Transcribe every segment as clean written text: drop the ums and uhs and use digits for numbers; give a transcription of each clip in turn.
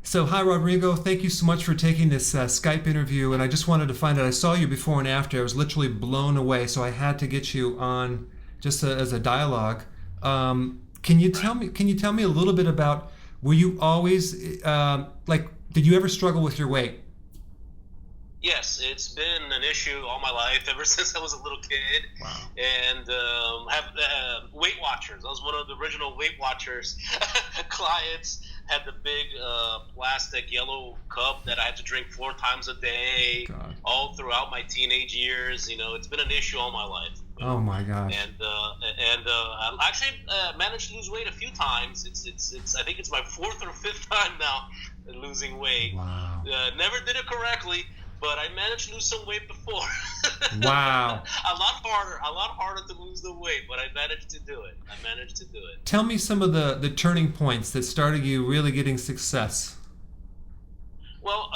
So, hi, Rodrigo. Thank you so much for taking this Skype interview. And I just wanted to find out, I saw you before and after. I was literally blown away. So I had to get you on just as a dialogue. Can you tell me? Can you tell me a little bit about? Were you always like? Did you ever struggle with your weight? Yes, it's been an issue all my life, ever since I was a little kid. Wow. And have Weight Watchers. I was one of the original Weight Watchers clients. Had the big plastic yellow cup that I had to drink 4 times a day, God. all throughout my teenage years. It's been an issue all my life. Oh my gosh. And I actually managed to lose weight a few times. It's I think it's my 4th or 5th time now losing weight. Wow. Never did it correctly, but I managed to lose some weight before. Wow. a lot harder to lose the weight, but I managed to do it. Tell me some of the turning points that started you really getting success. Well,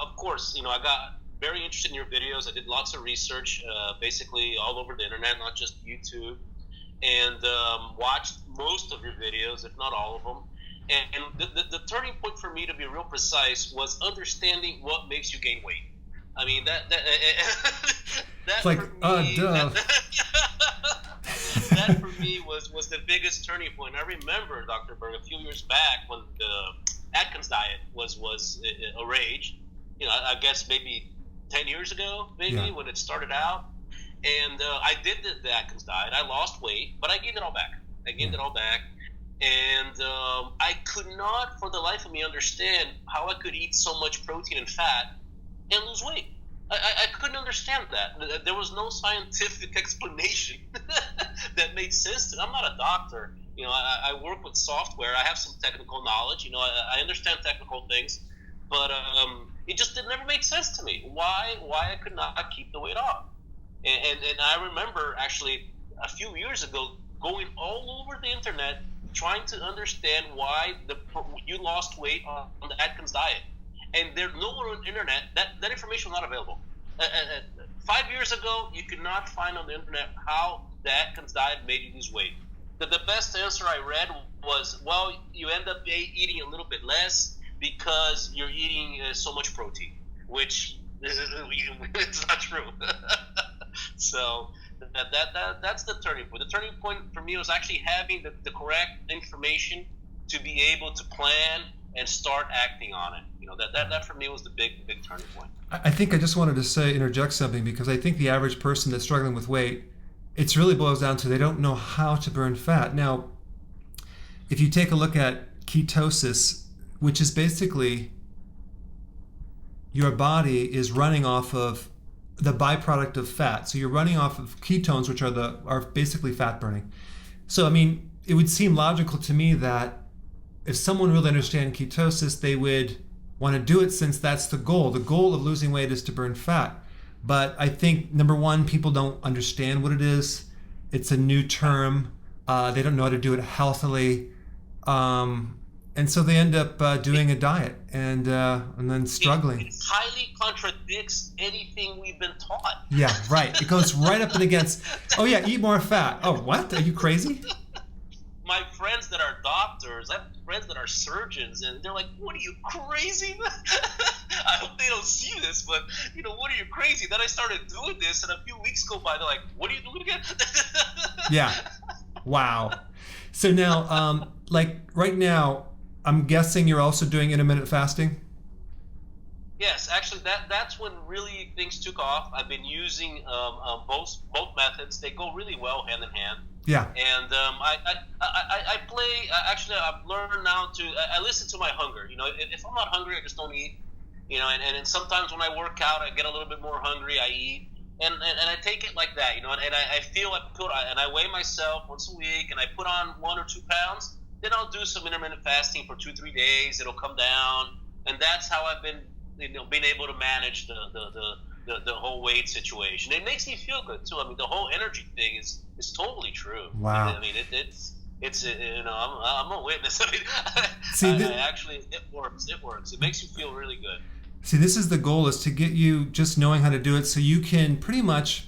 of course, I got very interested in your videos. I did lots of research, basically all over the internet, not just YouTube, and watched most of your videos, if not all of them. And the turning point for me, to be real precise, was understanding what makes you gain weight. I mean, that It's like, duh. That for me was the biggest turning point. I remember, Dr. Berg, a few years back when the Atkins diet was a rage. I guess maybe 10 years ago, Yeah. when it started out. And I did the Atkins diet. I lost weight, but I gained it all back. And I could not, for the life of me, understand how I could eat so much protein and fat and lose weight. I couldn't understand that. There was no scientific explanation that made sense to me. I'm not a doctor. I work with software. I have some technical knowledge. I understand technical things, but it just never made sense to me. Why I could not keep the weight off? And I remember actually a few years ago going all over the internet trying to understand why you lost weight on the Atkins diet. And there's nowhere on the internet that information was not available. 5 years ago, you could not find on the internet how the Atkins diet made you lose weight. The best answer I read was, well, you end up eating a little bit less because you're eating so much protein, which it's not true. So that's the turning point. The turning point for me was actually having the correct information to be able to plan and start acting on it. That for me was the big turning point. I think I just wanted to interject something, because I think the average person that's struggling with weight, it really boils down to they don't know how to burn fat. Now, if you take a look at ketosis, which is basically your body is running off of the byproduct of fat. So you're running off of ketones, which are basically fat burning. So, I mean, it would seem logical to me that if someone really understands ketosis, they would want to do it, since that's the goal. The goal of losing weight is to burn fat. But I think, number one, people don't understand what it is. It's a new term. They don't know how to do it healthily. And so they end up doing a diet and then struggling. It highly contradicts anything we've been taught. Yeah, right. It goes right up and against, oh yeah, eat more fat. Oh, what? Are you crazy? My friends that are doctors, I have friends that are surgeons, and they're like, what are you, crazy? I hope they don't see this, but, what are you, crazy? Then I started doing this, and a few weeks go by, they're like, what are you doing again? Yeah. Wow. So now, right now, I'm guessing you're also doing intermittent fasting? Yes, actually, that's when really things took off. I've been using both methods. They go really well hand in hand. Yeah. And I play. Actually, I've learned now I listen to my hunger. If I'm not hungry, I just don't eat. And sometimes when I work out, I get a little bit more hungry. I eat, and I take it like that. And I feel and I weigh myself once a week, and I put on 1 or 2 pounds. Then I'll do some intermittent fasting for 2-3 days. It'll come down, and that's how I've been being able to manage the whole weight situation. It makes me feel good too. I mean, the whole energy thing is totally true. Wow. I mean, it's I'm a witness. I mean, See, actually, it works. It makes you feel really good. See, this is the goal, is to get you just knowing how to do it, so you can pretty much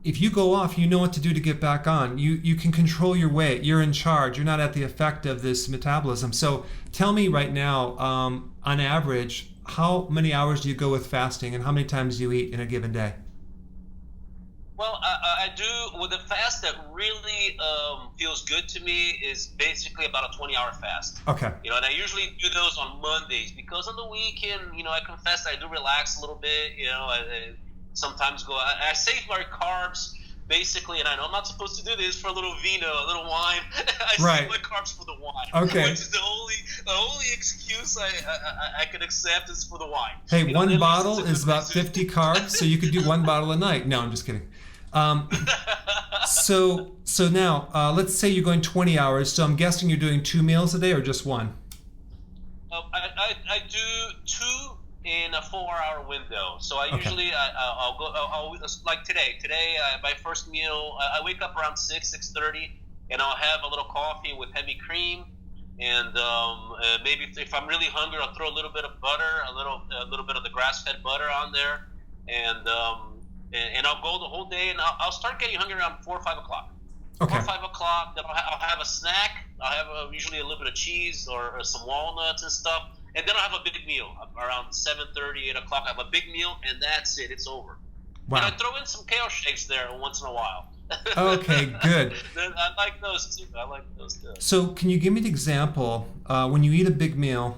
if you go off, you know what to do to get back on. You can control your weight. You're in charge. You're not at the effect of this metabolism. So tell me right now, on average, how many hours do you go with fasting, and how many times do you eat in a given day? Well, I do with a fast that really feels good to me is basically about a 20-hour fast. Okay. And I usually do those on Mondays because on the weekend, I confess I do relax a little bit. I sometimes go. I save my carbs basically, and I know I'm not supposed to do this, for a little vino, a little wine. I save my carbs for the wine. Okay. Which is the only excuse I can accept is for the wine. Hey, one bottle is about 50 carbs, so you could do one bottle a night. No, I'm just kidding. So now, let's say you're going 20 hours. So I'm guessing you're doing 2 meals a day or just one? I do 2 in a 4-hour window. So I usually I'll go like today. Today my first meal. I wake up around 6:30, and I'll have a little coffee with heavy cream, and maybe if I'm really hungry, I'll throw a little bit of butter, a little bit of the grass-fed butter on there, and I'll go the whole day, and I'll start getting hungry around 4 or 5 o'clock. Okay. 4 or 5 o'clock, then I'll have a snack. I'll have usually a little bit of cheese or some walnuts and stuff, and then I'll have a big meal around 7:30, 8 o'clock. I have a big meal, and that's it. It's over. Wow. And I throw in some kale shakes there once in a while. Okay, good. I like those too. So can you give me an example, when you eat a big meal,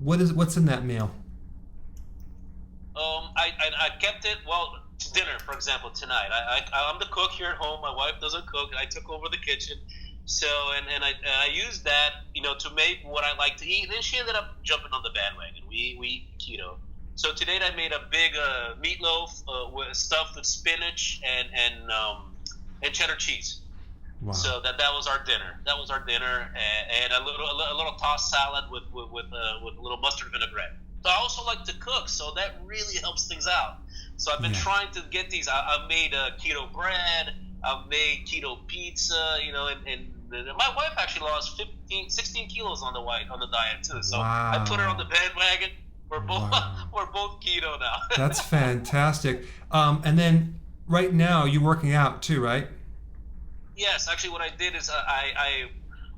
what's in that meal? I kept it, dinner, for example, tonight. I'm the cook here at home. My wife doesn't cook. I took over the kitchen. So, and I used that, to make what I like to eat. And then she ended up jumping on the bandwagon. We eat keto. So today I made a big meatloaf stuffed with spinach and cheddar cheese. Wow. So that was our dinner. And a little tossed salad with a little mustard vinaigrette. So I also like to cook, so that really helps things out. So I've been trying to get these. I've made keto bread. I've made keto pizza. And my wife actually lost 16 kilos on the diet too. So wow. I put her on the bandwagon. We're both keto now. That's fantastic. And then right now you're working out too, right? Yes, actually, what I did is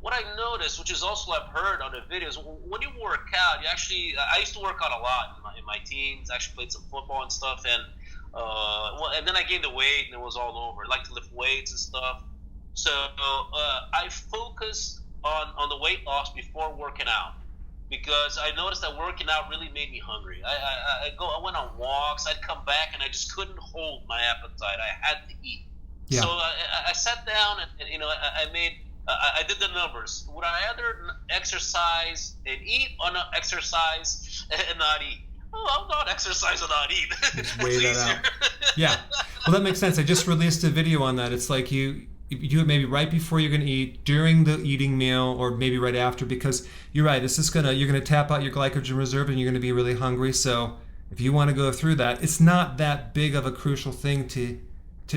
what I noticed, which is also I've heard on the videos, when you work out, I used to work out a lot in my teens. I actually played some football and stuff, and then I gained the weight, and it was all over. I like to lift weights and stuff. So I focused on the weight loss before working out, because I noticed that working out really made me hungry. I went on walks. I'd come back, and I just couldn't hold my appetite. I had to eat. Yeah. So I sat down, and I did the numbers. Would I either exercise and eat, or not exercise and not eat? Oh, I'll not exercise and not eat. Just weigh that out. Yeah. Well, that makes sense. I just released a video on that. It's like you do it maybe right before you're going to eat, during the eating meal, or maybe right after, because you're right. You're going to tap out your glycogen reserve, and you're going to be really hungry. So if you want to go through that, it's not that big of a crucial thing to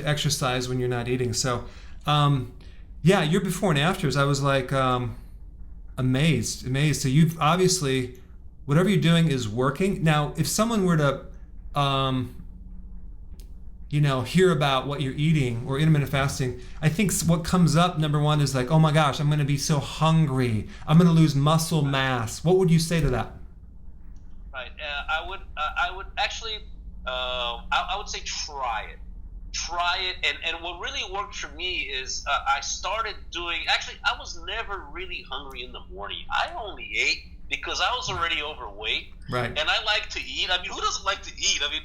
exercise when you're not eating. So, yeah, your before and afters, I was like amazed. So you've obviously, whatever you're doing is working. Now, if someone were to, hear about what you're eating or intermittent fasting, I think what comes up, number one, is like, oh my gosh, I'm going to be so hungry. I'm going to lose muscle mass. What would you say to that? Right. I would actually, I would say try it. And what really worked for me is I started doing, actually I was never really hungry in the morning. I only ate because I was already overweight. Right. And I like to eat. I mean, who doesn't like to eat? I mean,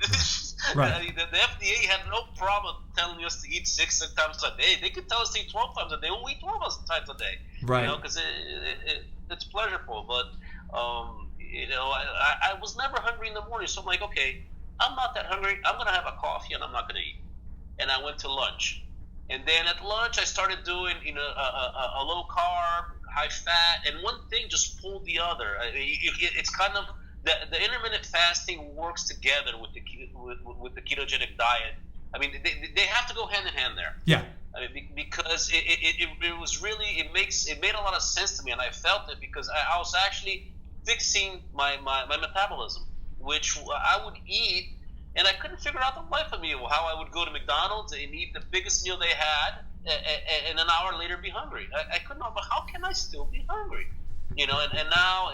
right. I mean, the FDA had no problem telling us to eat 6 times a day. They could tell us to eat 12 times a day. We'll eat 12 times a day. Right. Because it's pleasurable. But I was never hungry in the morning. So I'm like, okay, I'm not that hungry. I'm gonna have a coffee and I'm not gonna eat. And I went to lunch, and then at lunch I started doing a low carb, high fat, and one thing just pulled the other. It's kind of the intermittent fasting works together with the ketogenic diet. I mean, they have to go hand in hand there. Yeah. I mean, because it was really it made a lot of sense to me, and I felt it because I was actually fixing my metabolism, which I would eat. And I couldn't figure out the life of me how I would go to McDonald's and eat the biggest meal they had, and an hour later be hungry. I couldn't know, but how can I still be hungry? And now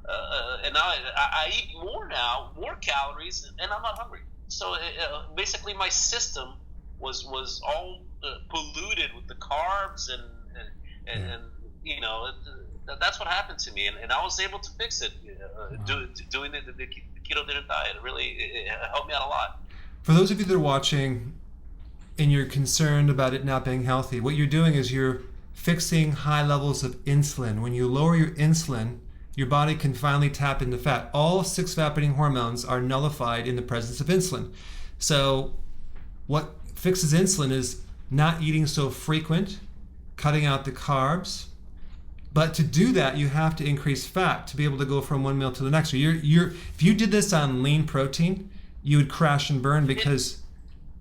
I eat more calories, and I'm not hungry. So basically, my system was all polluted with the carbs, and that's what happened to me, and I was able to fix it doing the ketogenic diet. It helped me out a lot. For those of you that are watching and you're concerned about it not being healthy, what you're doing is you're fixing high levels of insulin. When you lower your insulin, your body can finally tap into fat. All 6 fat-burning hormones are nullified in the presence of insulin. So what fixes insulin is not eating so frequent, cutting out the carbs. But to do that, you have to increase fat to be able to go from one meal to the next. So if you did this on lean protein, you would crash and burn because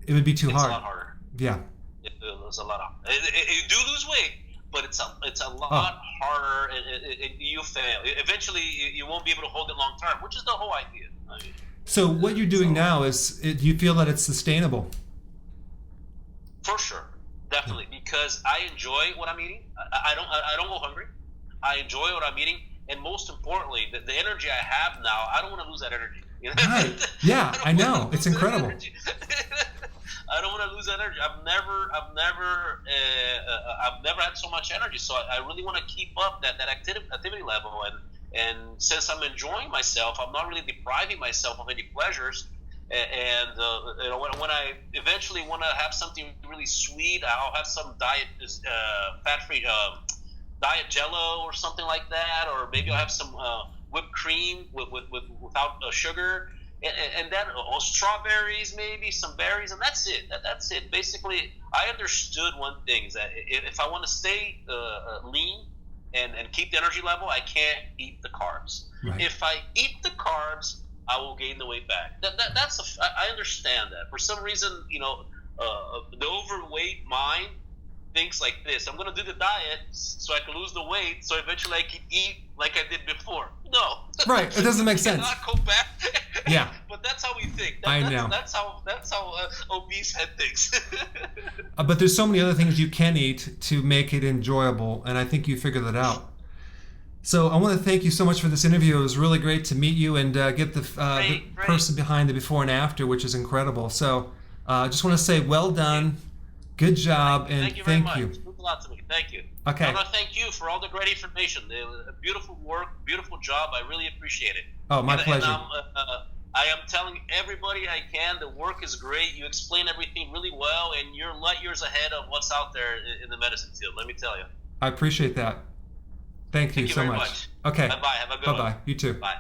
it would be too hard. It's a lot harder. Yeah. It's a lot harder. You do lose weight, but it's a lot harder, and you fail. Eventually, you won't be able to hold it long term, which is the whole idea. So what you're doing now is, do you feel that it's sustainable? For sure, definitely, because I enjoy what I'm eating. I don't go hungry. I enjoy what I'm eating, and most importantly, the energy I have now, I don't want to lose that energy. Right. Yeah, I know. It's incredible. I don't want to lose that energy. I've never had so much energy, so I really want to keep up that activity level, and since I'm enjoying myself, I'm not really depriving myself of any pleasures. And when I eventually want to have something really sweet, I'll have some diet fat-free diet Jello or something like that, or maybe I'll have some whipped cream without sugar, and then strawberries, maybe some berries, and that's it. That's it. Basically, I understood one thing, is that if I want to stay lean and keep the energy level, I can't eat the carbs. Right. If I eat the carbs, I will gain the weight back. I understand that. For some reason, the overweight mind thinks like this: I'm going to do the diet so I can lose the weight, so eventually I can eat like I did before. No. Right. It doesn't make sense. Not go back. Yeah. But that's how we think. I know. That's how obese head thinks. But there's so many other things you can eat to make it enjoyable, and I think you figured that out. So I want to thank you so much for this interview. It was really great to meet you and get the person behind the before and after, which is incredible. So I just want to say well done, good job, and thank you. Very much. you. It meant a lot to me. Thank you. Okay. I want to thank you for all the great information. It was a beautiful work, beautiful job. I really appreciate it. Oh, my pleasure. I am telling everybody I can, the work is great. You explain everything really well, and you're light years ahead of what's out there in the medicine field, let me tell you. I appreciate that. Thank you so very much. Okay. Bye-bye. Have a good one. Bye-bye. You too. Bye.